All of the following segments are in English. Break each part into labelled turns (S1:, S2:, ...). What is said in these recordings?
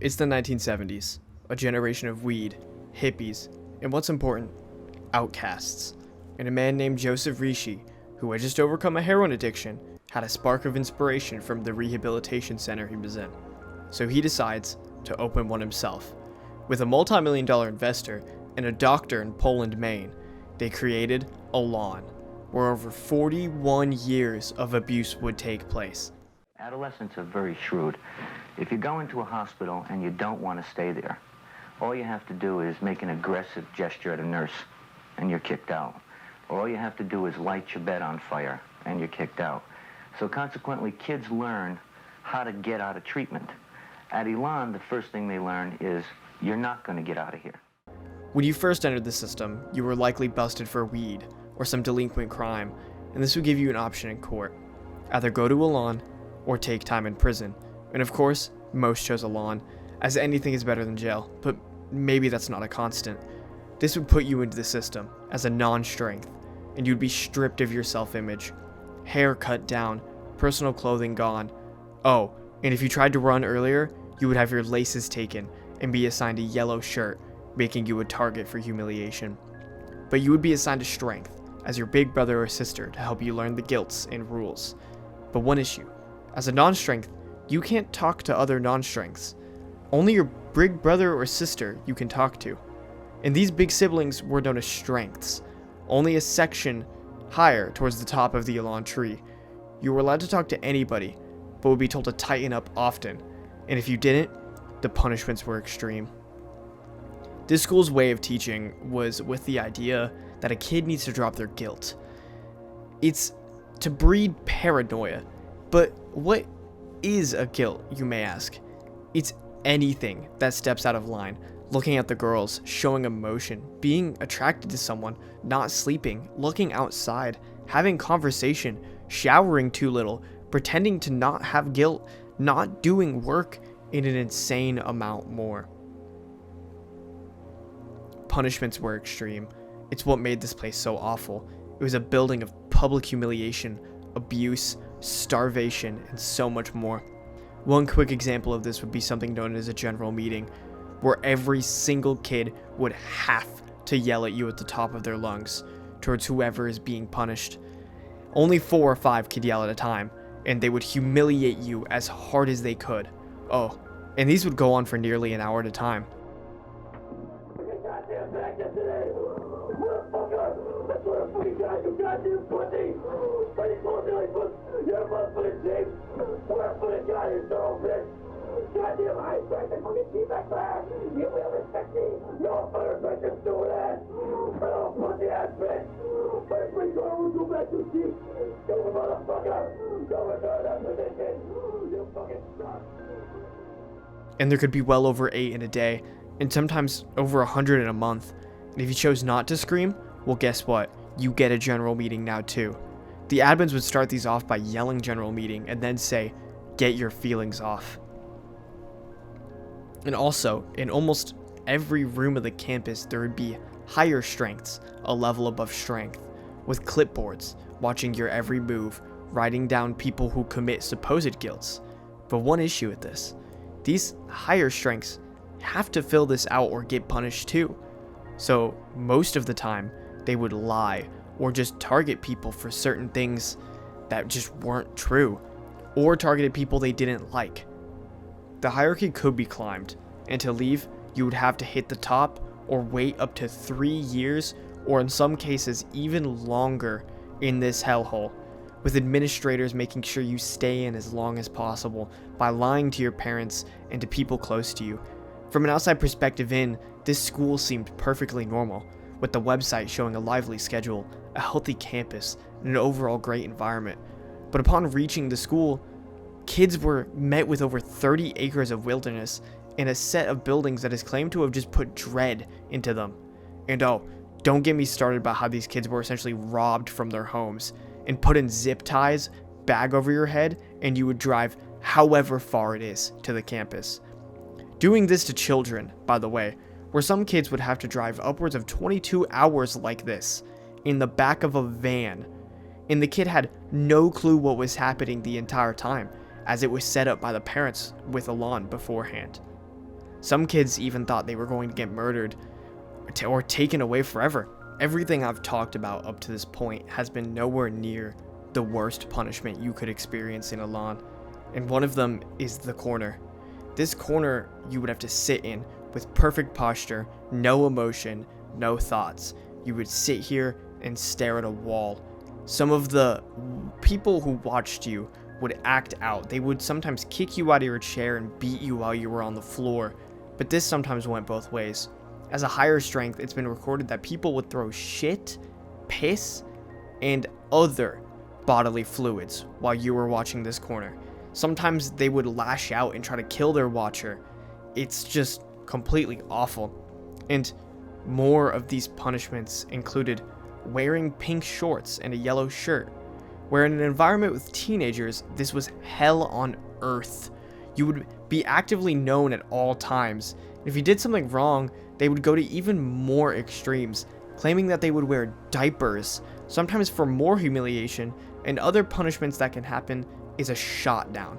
S1: It's the 1970s, a generation of weed, hippies, and what's important, outcasts. And a man named Joseph Rishi, who had just overcome a heroin addiction, had a spark of inspiration from the rehabilitation center he was in. So he decides to open one himself. With a multi-million-dollar investor and a doctor in Poland, Maine, they created Elan, where over 41 years of abuse would take place.
S2: Adolescents are very shrewd. If you go into a hospital and you don't want to stay there, all you have to do is make an aggressive gesture at a nurse and you're kicked out. Or all you have to do is light your bed on fire and you're kicked out. So consequently, kids learn how to get out of treatment. At Elan, the first thing they learn is you're not going to get out of here.
S1: When you first entered the system, you were likely busted for weed or some delinquent crime, and this would give you an option in court. Either go to Elan or take time in prison. And of course, most chose Elan, as anything is better than jail, but maybe that's not a constant. This would put you into the system as a non-strength, and you'd be stripped of your self-image. Hair cut down, personal clothing gone. Oh, and if you tried to run earlier, you would have your laces taken and be assigned a yellow shirt, making you a target for humiliation. But you would be assigned a strength as your big brother or sister to help you learn the guilts and rules. But one issue, as a non-strength, you can't talk to other non-strengths. Only your big brother or sister you can talk to. And these big siblings were known as strengths, only a section higher towards the top of the Elan tree. You were allowed to talk to anybody, but would be told to tighten up often, and if you didn't, the punishments were extreme. This school's way of teaching was with the idea that a kid needs to drop their guilt. It's to breed paranoia, but what is a guilt, you may ask? It's anything that steps out of line. Looking at the girls, showing emotion, being attracted to someone, not sleeping, looking outside, having conversation, showering too little, pretending to not have guilt, not doing work, and an insane amount more. Punishments were extreme. It's what made this place so awful. It was a building of public humiliation, abuse, starvation, and so much more. One quick example of this would be something known as a general meeting, where every single kid would have to yell at you at the top of their lungs towards whoever is being punished. Only 4 or 5 could yell at a time, and they would humiliate you as hard as they could. Oh, and these would go on for nearly an hour at a time. And there could be well over 8 in a day, and sometimes over 100 in a month. And if you chose not to scream, well, guess what? You get a general meeting now too. The admins would start these off by yelling general meeting and then say, get your feelings off. And also, in almost every room of the campus, there would be higher strengths, a level above strength, with clipboards, watching your every move, writing down people who commit supposed guilts. But one issue with this, these higher strengths have to fill this out or get punished too. So most of the time, they would lie or just target people for certain things that just weren't true, or targeted people they didn't like. The hierarchy could be climbed, and to leave, you would have to hit the top or wait up to 3 years, or in some cases even longer, in this hellhole, with administrators making sure you stay in as long as possible by lying to your parents and to people close to you. From an outside perspective in, this school seemed perfectly normal, with the website showing a lively schedule, a healthy campus, and an overall great environment. But upon reaching the school, kids were met with over 30 acres of wilderness and a set of buildings that is claimed to have just put dread into them. And oh, don't get me started about how these kids were essentially robbed from their homes and put in zip ties, bag over your head, and you would drive however far it is to the campus. Doing this to children, by the way, where some kids would have to drive upwards of 22 hours like this, in the back of a van, and the kid had no clue what was happening the entire time, as it was set up by the parents with Elan beforehand. Some kids even thought they were going to get murdered or taken away forever. Everything I've talked about up to this point has been nowhere near the worst punishment you could experience in Elan, and one of them is the corner. This corner you would have to sit in with perfect posture, no emotion, no thoughts. You would sit here and stare at a wall. Some of the people who watched you would act out. They would sometimes kick you out of your chair and beat you while you were on the floor, but this sometimes went both ways. As a higher strength, it's been recorded that people would throw shit, piss, and other bodily fluids while you were watching this corner. Sometimes they would lash out and try to kill their watcher. It's just completely awful. And more of these punishments included wearing pink shorts and a yellow shirt, where in an environment with teenagers, this was hell on earth. You would be actively known at all times. If you did something wrong, they would go to even more extremes, claiming that they would wear diapers, sometimes for more humiliation, and other punishments that can happen is a shot down,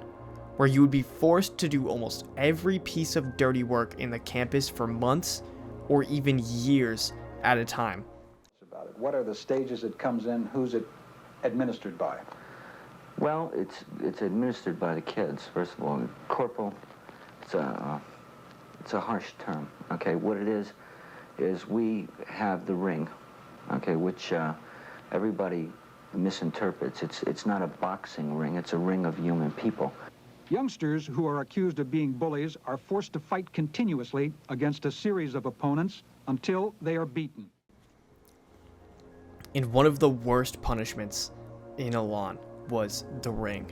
S1: where you would be forced to do almost every piece of dirty work in the campus for months or even years at a time.
S3: About it. What are the stages it comes in? Who's it administered by?
S2: Well, it's administered by the kids, first of all. Corporal, it's a harsh term, okay? What it is we have the ring, okay, which everybody misinterprets. It's not a boxing ring, it's a ring of human people.
S3: Youngsters who are accused of being bullies are forced to fight continuously against a series of opponents until they are beaten.
S1: And one of the worst punishments in Elan was the ring,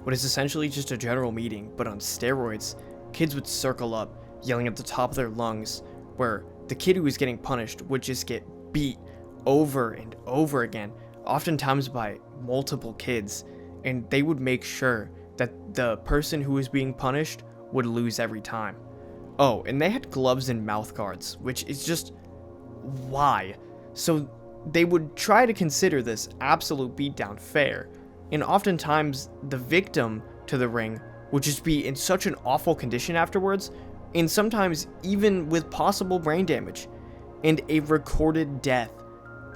S1: what is essentially just a general meeting, but on steroids. Kids would circle up, yelling at the top of their lungs, where the kid who was getting punished would just get beat over and over again, oftentimes by multiple kids, and they would make sure that the person who was being punished would lose every time. Oh, and they had gloves and mouth guards, which is just why? So they would try to consider this absolute beatdown fair, and oftentimes the victim to the ring would just be in such an awful condition afterwards, and sometimes even with possible brain damage and a recorded death.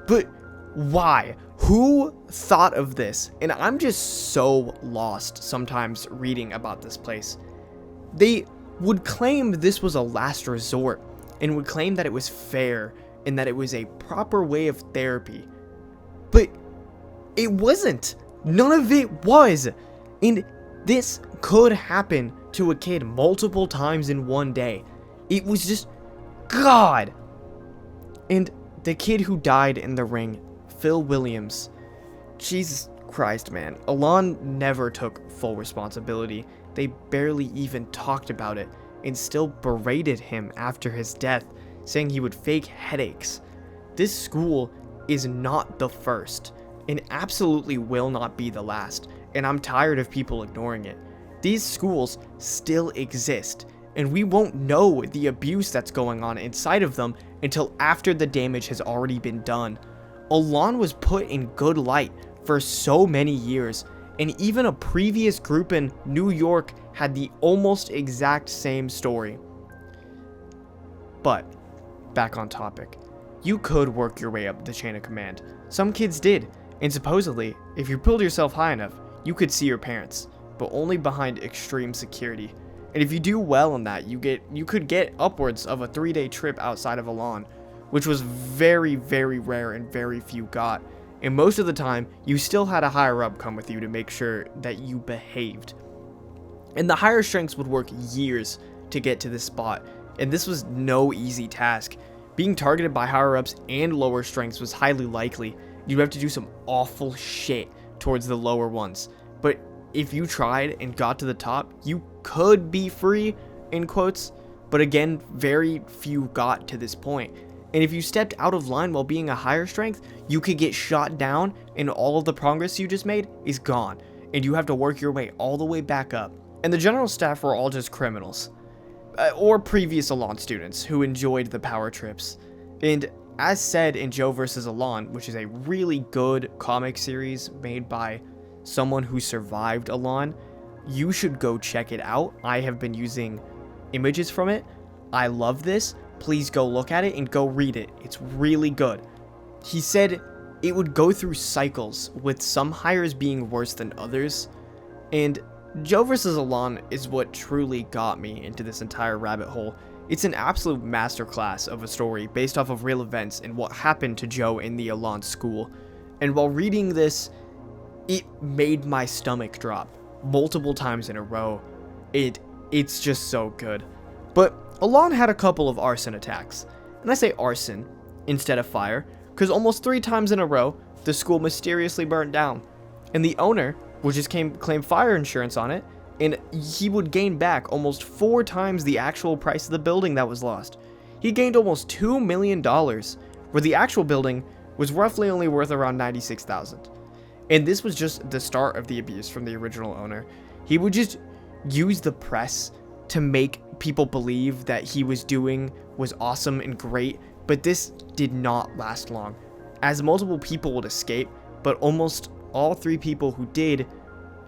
S1: But why? Who thought of this? And I'm just so lost sometimes reading about this place. They would claim this was a last resort and would claim that it was fair and that it was a proper way of therapy. But it wasn't. None of it was. And this could happen to a kid multiple times in one day. It was just God. And the kid who died in the ring, Phil Williams, Jesus Christ, man. Elan never took full responsibility. They barely even talked about it and still berated him after his death, saying he would fake headaches. This school is not the first and absolutely will not be the last, and I'm tired of people ignoring it. These schools still exist, and we won't know the abuse that's going on inside of them until after the damage has already been done. Elan was put in good light for so many years, and even a previous group in New York had the almost exact same story. But, back on topic, you could work your way up the chain of command. Some kids did, and supposedly, if you pulled yourself high enough, you could see your parents, but only behind extreme security. And if you do well in that, you could get upwards of a 3-day trip outside of Elan, which was very, very rare and very few got. And most of the time, you still had a higher up come with you to make sure that you behaved. And the higher strengths would work years to get to this spot, and this was no easy task. Being targeted by higher ups and lower strengths was highly likely. You'd have to do some awful shit towards the lower ones. But if you tried and got to the top, you could be free, in quotes. But again, very few got to this point. And if you stepped out of line while being a higher strength, you could get shot down and all of the progress you just made is gone. And you have to work your way all the way back up. And the general staff were all just criminals. Or previous Elan students who enjoyed the power trips. And as said in Joe vs. Elan, which is a really good comic series made by someone who survived Elan, you should go check it out. I have been using images from it. I love this. Please go look at it and go read it. It's really good. He said it would go through cycles, with some hires being worse than others. And Joe vs. Elan is what truly got me into this entire rabbit hole. It's an absolute masterclass of a story based off of real events and what happened to Joe in the Elan School. And while reading this, it made my stomach drop multiple times in a row. It's just so good. But Elan had a couple of arson attacks. And I say arson instead of fire, because almost 3 times in a row, the school mysteriously burned down. And the owner would just claim fire insurance on it, and he would gain back almost 4 times the actual price of the building that was lost. He gained almost $2 million, where the actual building was roughly only worth around $96,000. And this was just the start of the abuse from the original owner. He would just use the press to make people believe that he was doing was awesome and great, but this did not last long, as multiple people would escape, but almost all 3 people who did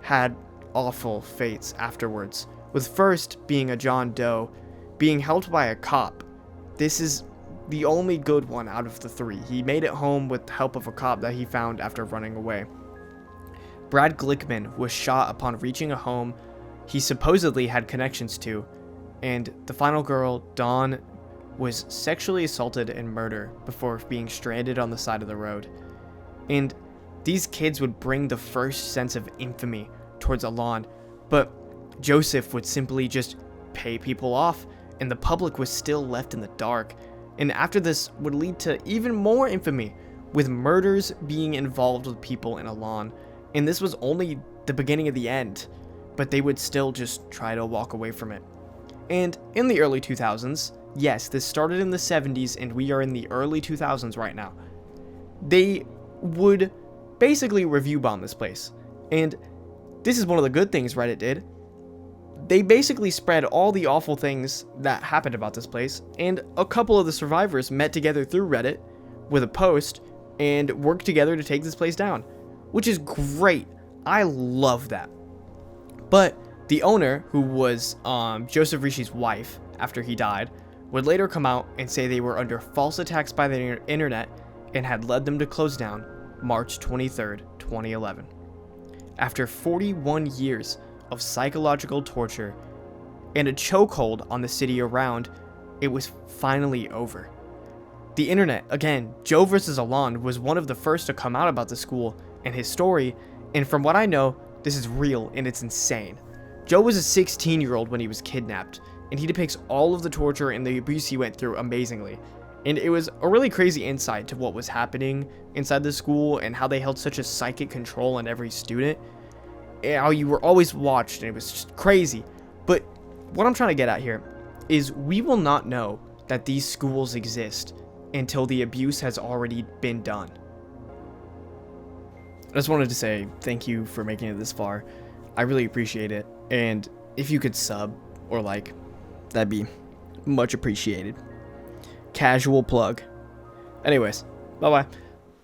S1: had awful fates afterwards, with first being a John Doe being helped by a cop. This is the only good one out of the 3. He made it home with the help of a cop that he found after running away. Brad Glickman was shot upon reaching a home he supposedly had connections to, and the final girl, Dawn, was sexually assaulted and murdered before being stranded on the side of the road. And these kids would bring the first sense of infamy towards Elan, but Joseph would simply just pay people off, and the public was still left in the dark. And after this would lead to even more infamy, with murders being involved with people in Elan. And this was only the beginning of the end, but they would still just try to walk away from it. And in the early 2000s, yes, this started in the 70s and we are in the early 2000s right now, they would basically review bomb this place. And this is one of the good things Reddit did. They basically spread all the awful things that happened about this place, and a couple of the survivors met together through Reddit with a post and worked together to take this place down, which is great. I love that. But the owner, who was Joseph Rishi's wife after he died, would later come out and say they were under false attacks by the internet and had led them to close down March 23rd, 2011. After 41 years of psychological torture and a chokehold on the city around, it was finally over. The internet, again, Joe vs. Elan, was one of the first to come out about the school and his story, and from what I know, this is real and it's insane. Joe was a 16-year-old when he was kidnapped, and he depicts all of the torture and the abuse he went through amazingly. And it was a really crazy insight to what was happening inside the school and how they held such a psychic control on every student. And how you were always watched, and it was just crazy. But what I'm trying to get at here is we will not know that these schools exist until the abuse has already been done. I just wanted to say thank you for making it this far. I really appreciate it. And if you could sub or like, that'd be much appreciated. Casual plug. Anyways, bye-bye.